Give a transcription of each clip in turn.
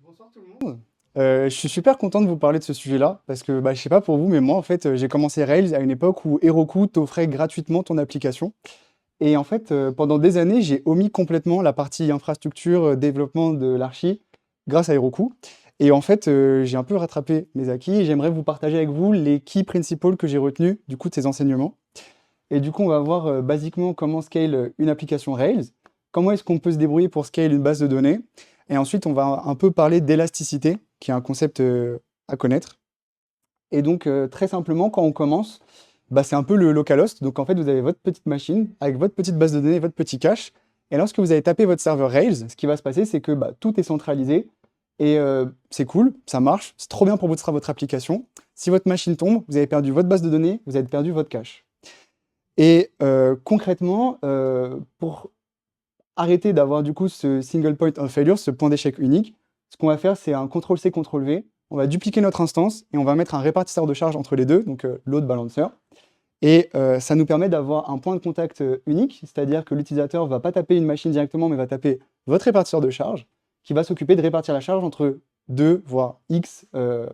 Bonsoir tout le monde. Je suis super content de vous parler de ce sujet-là parce que je sais pas pour vous, mais moi en fait j'ai commencé Rails à une époque où Heroku t'offrait gratuitement ton application. Et en fait pendant des années j'ai omis complètement la partie infrastructure, développement de l'archi grâce à Heroku. Et en fait j'ai un peu rattrapé mes acquis et j'aimerais vous partager avec vous les key principles que j'ai retenus du coup de ces enseignements. Et du coup on va voir basiquement comment scale une application Rails, comment est-ce qu'on peut se débrouiller pour scale une base de données. Et ensuite, on va un peu parler d'élasticité, qui est un concept à connaître. Et donc, très simplement, quand on commence, c'est un peu le localhost. Donc, en fait, vous avez votre petite machine avec votre petite base de données, votre petit cache. Et lorsque vous avez tapé votre serveur Rails, ce qui va se passer, c'est que tout est centralisé. Et c'est cool, ça marche, c'est trop bien pour votre application. Si votre machine tombe, vous avez perdu votre base de données, vous avez perdu votre cache. Et concrètement, pour arrêter d'avoir du coup ce single point of failure, ce point d'échec unique, ce qu'on va faire, c'est un CTRL-C, CTRL-V. On va dupliquer notre instance et on va mettre un répartisseur de charge entre les deux, donc load balancer. Et ça nous permet d'avoir un point de contact unique, c'est-à-dire que l'utilisateur ne va pas taper une machine directement, mais va taper votre répartisseur de charge, qui va s'occuper de répartir la charge entre deux, voire X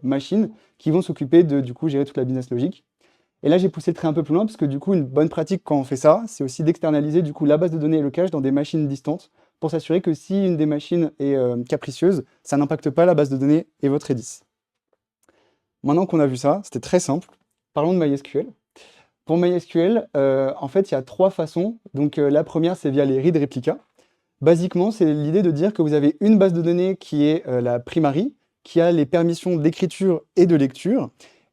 machines, qui vont s'occuper de du coup gérer toute la business logique. Et là, j'ai poussé le trait un peu plus loin parce que du coup, une bonne pratique quand on fait ça, c'est aussi d'externaliser du coup la base de données et le cache dans des machines distantes pour s'assurer que si une des machines est capricieuse, ça n'impacte pas la base de données et votre Redis. Maintenant qu'on a vu ça, c'était très simple. Parlons de MySQL. Pour MySQL, en fait, il y a trois façons. Donc la première, c'est via les read replicas. Basiquement, c'est l'idée de dire que vous avez une base de données qui est la primary, qui a les permissions d'écriture et de lecture,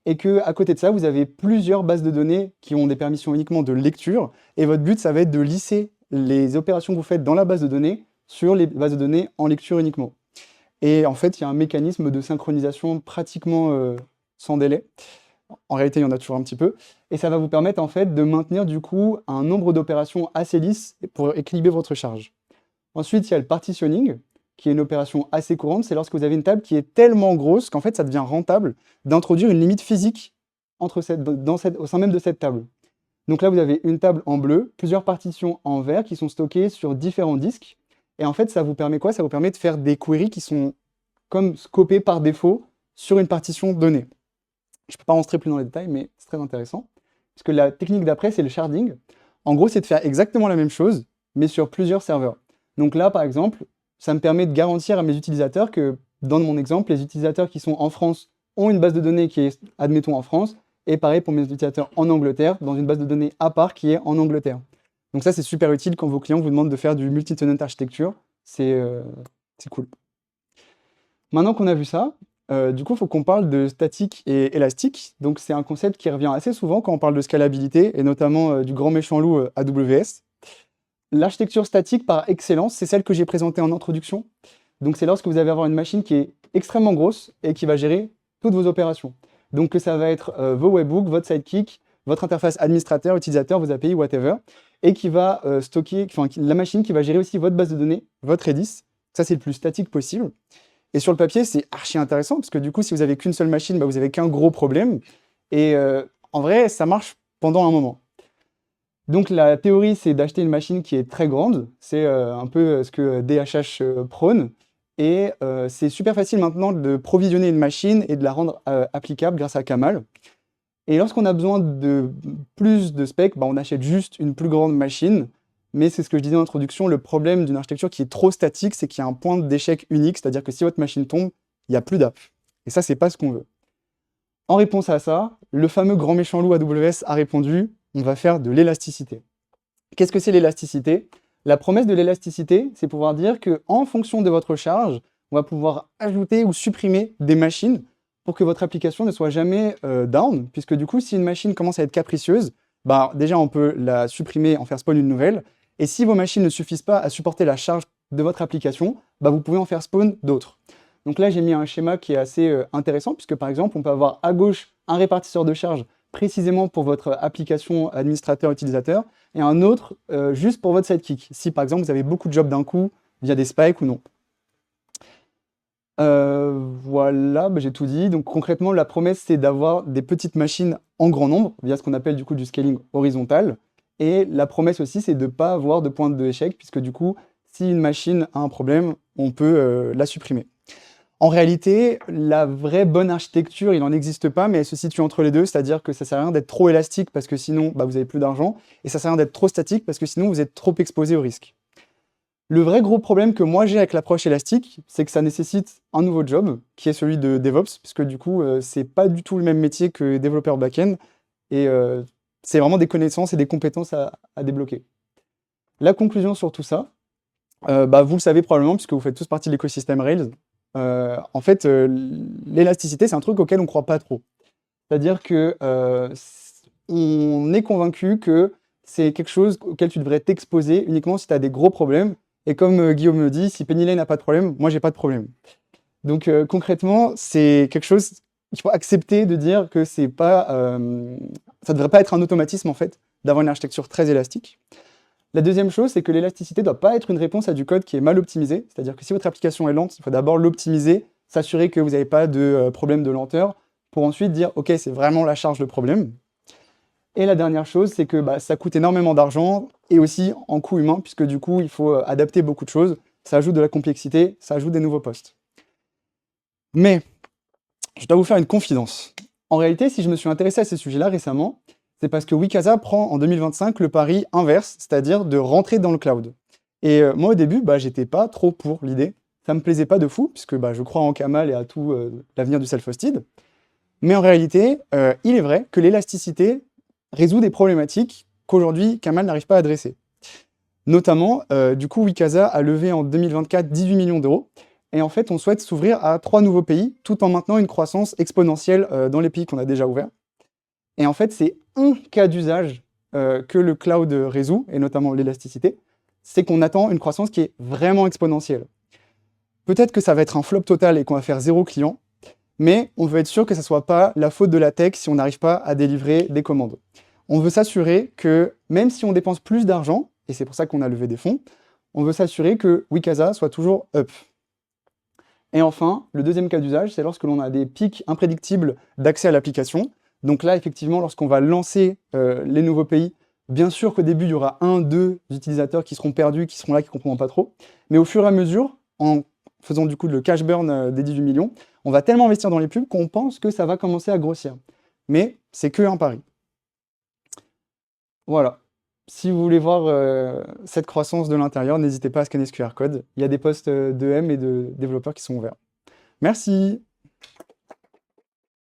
et que à côté de ça, vous avez plusieurs bases de données qui ont des permissions uniquement de lecture, et votre but, ça va être de lisser les opérations que vous faites dans la base de données sur les bases de données en lecture uniquement. Et en fait, il y a un mécanisme de synchronisation pratiquement sans délai. En réalité, il y en a toujours un petit peu. Et ça va vous permettre en fait de maintenir du coup un nombre d'opérations assez lisse pour équilibrer votre charge. Ensuite, il y a le partitioning, qui est une opération assez courante. C'est lorsque vous avez une table qui est tellement grosse qu'en fait, ça devient rentable d'introduire une limite physique au sein même de cette table. Donc là, vous avez une table en bleu, plusieurs partitions en vert qui sont stockées sur différents disques. Et en fait, ça vous permet quoi? Ça vous permet de faire des queries qui sont comme scopées par défaut sur une partition donnée. Je ne peux pas rentrer plus dans les détails, mais c'est très intéressant. Parce que la technique d'après, c'est le sharding. En gros, c'est de faire exactement la même chose, mais sur plusieurs serveurs. Donc là, par exemple, ça me permet de garantir à mes utilisateurs que, dans mon exemple, les utilisateurs qui sont en France ont une base de données qui est, admettons, en France, et pareil pour mes utilisateurs en Angleterre, dans une base de données à part qui est en Angleterre. Donc ça, c'est super utile quand vos clients vous demandent de faire du multi-tenant architecture. C'est cool. Maintenant qu'on a vu ça, du coup, il faut qu'on parle de statique et élastique. Donc, c'est un concept qui revient assez souvent quand on parle de scalabilité, et notamment du grand méchant loup AWS. L'architecture statique par excellence, c'est celle que j'ai présentée en introduction. Donc, c'est lorsque vous allez avoir une machine qui est extrêmement grosse et qui va gérer toutes vos opérations. Donc, que ça va être vos webhooks, votre sidekick, votre interface administrateur, utilisateur, vos API, whatever, et qui va stocker, enfin, la machine qui va gérer aussi votre base de données, votre Redis. Ça, c'est le plus statique possible. Et sur le papier, c'est archi intéressant parce que du coup, si vous avez qu'une seule machine, vous avez qu'un gros problème. Et en vrai, ça marche pendant un moment. Donc la théorie, c'est d'acheter une machine qui est très grande. C'est un peu ce que DHH prône. Et c'est super facile maintenant de provisionner une machine et de la rendre applicable grâce à Kamal. Et lorsqu'on a besoin de plus de specs, on achète juste une plus grande machine. Mais c'est ce que je disais en introduction, le problème d'une architecture qui est trop statique, c'est qu'il y a un point d'échec unique, c'est-à-dire que si votre machine tombe, il n'y a plus d'app. Et ça, c'est pas ce qu'on veut. En réponse à ça, le fameux grand méchant loup AWS a répondu, on va faire de l'élasticité. Qu'est-ce que c'est l'élasticité? La promesse de l'élasticité, c'est pouvoir dire qu'en fonction de votre charge, on va pouvoir ajouter ou supprimer des machines pour que votre application ne soit jamais down, puisque du coup, si une machine commence à être capricieuse, déjà on peut la supprimer, en faire spawn une nouvelle, et si vos machines ne suffisent pas à supporter la charge de votre application, vous pouvez en faire spawn d'autres. Donc là, j'ai mis un schéma qui est assez intéressant, puisque par exemple, on peut avoir à gauche un répartisseur de charge précisément pour votre application administrateur-utilisateur, et un autre juste pour votre sidekick, si par exemple vous avez beaucoup de jobs d'un coup, via des spikes ou non. Voilà, j'ai tout dit. Donc concrètement, la promesse, c'est d'avoir des petites machines en grand nombre, via ce qu'on appelle du coup du scaling horizontal. Et la promesse aussi, c'est de ne pas avoir de pointe d'échec, puisque du coup, si une machine a un problème, on peut la supprimer. En réalité, la vraie bonne architecture, il n'en existe pas, mais elle se situe entre les deux, c'est-à-dire que ça sert à rien d'être trop élastique parce que sinon, bah, vous avez plus d'argent, et ça sert à rien d'être trop statique parce que sinon, vous êtes trop exposé au risque. Le vrai gros problème que moi j'ai avec l'approche élastique, c'est que ça nécessite un nouveau job, qui est celui de DevOps, puisque du coup, c'est pas du tout le même métier que développeur back-end, et c'est vraiment des connaissances et des compétences à débloquer. La conclusion sur tout ça, bah, vous le savez probablement, puisque vous faites tous partie de l'écosystème Rails. En fait, l'élasticité, c'est un truc auquel on ne croit pas trop. C'est-à-dire que on est convaincu que c'est quelque chose auquel tu devrais t'exposer uniquement si tu as des gros problèmes. Et comme Guillaume me dit, si Penny Lane n'a pas de problème, moi j'ai pas de problème. Donc concrètement, c'est quelque chose qu'il faut accepter de dire que c'est pas, ça devrait pas être un automatisme en fait d'avoir une architecture très élastique. La deuxième chose, c'est que l'élasticité ne doit pas être une réponse à du code qui est mal optimisé. C'est-à-dire que si votre application est lente, il faut d'abord l'optimiser, s'assurer que vous n'avez pas de problème de lenteur, pour ensuite dire, OK, c'est vraiment la charge le problème. Et la dernière chose, c'est que bah, ça coûte énormément d'argent et aussi en coût humain, puisque du coup, il faut adapter beaucoup de choses. Ça ajoute de la complexité, ça ajoute des nouveaux postes. Mais je dois vous faire une confidence. En réalité, si je me suis intéressé à ces sujets-là récemment, c'est parce que Wikasa prend en 2025 le pari inverse, c'est-à-dire de rentrer dans le cloud. Et moi, au début, bah, j'étais pas trop pour l'idée. Ça me plaisait pas de fou, puisque bah, je crois en Kamal et à tout l'avenir du self-hosted. Mais en réalité, il est vrai que l'élasticité résout des problématiques qu'aujourd'hui Kamal n'arrive pas à adresser. Notamment, du coup, Wikasa a levé en 2024 18 millions d'euros. Et en fait, on souhaite s'ouvrir à 3 nouveaux pays, tout en maintenant une croissance exponentielle dans les pays qu'on a déjà ouverts. Et en fait, c'est un cas d'usage que le cloud résout, et notamment l'élasticité, c'est qu'on attend une croissance qui est vraiment exponentielle. Peut-être que ça va être un flop total et qu'on va faire 0 client, mais on veut être sûr que ça ne soit pas la faute de la tech si on n'arrive pas à délivrer des commandes. On veut s'assurer que même si on dépense plus d'argent, et c'est pour ça qu'on a levé des fonds, on veut s'assurer que Wikasa soit toujours up. Et enfin, le deuxième cas d'usage, c'est lorsque l'on a des pics imprédictibles d'accès à l'application. Donc là, effectivement, lorsqu'on va lancer les nouveaux pays, bien sûr qu'au début, il y aura 1, 2 utilisateurs qui seront perdus, qui seront là, qui ne comprendront pas trop. Mais au fur et à mesure, en faisant du coup le cash burn des 18 millions, on va tellement investir dans les pubs qu'on pense que ça va commencer à grossir. Mais c'est que un pari. Voilà. Si vous voulez voir cette croissance de l'intérieur, n'hésitez pas à scanner ce QR code. Il y a des postes de M et de développeurs qui sont ouverts. Merci.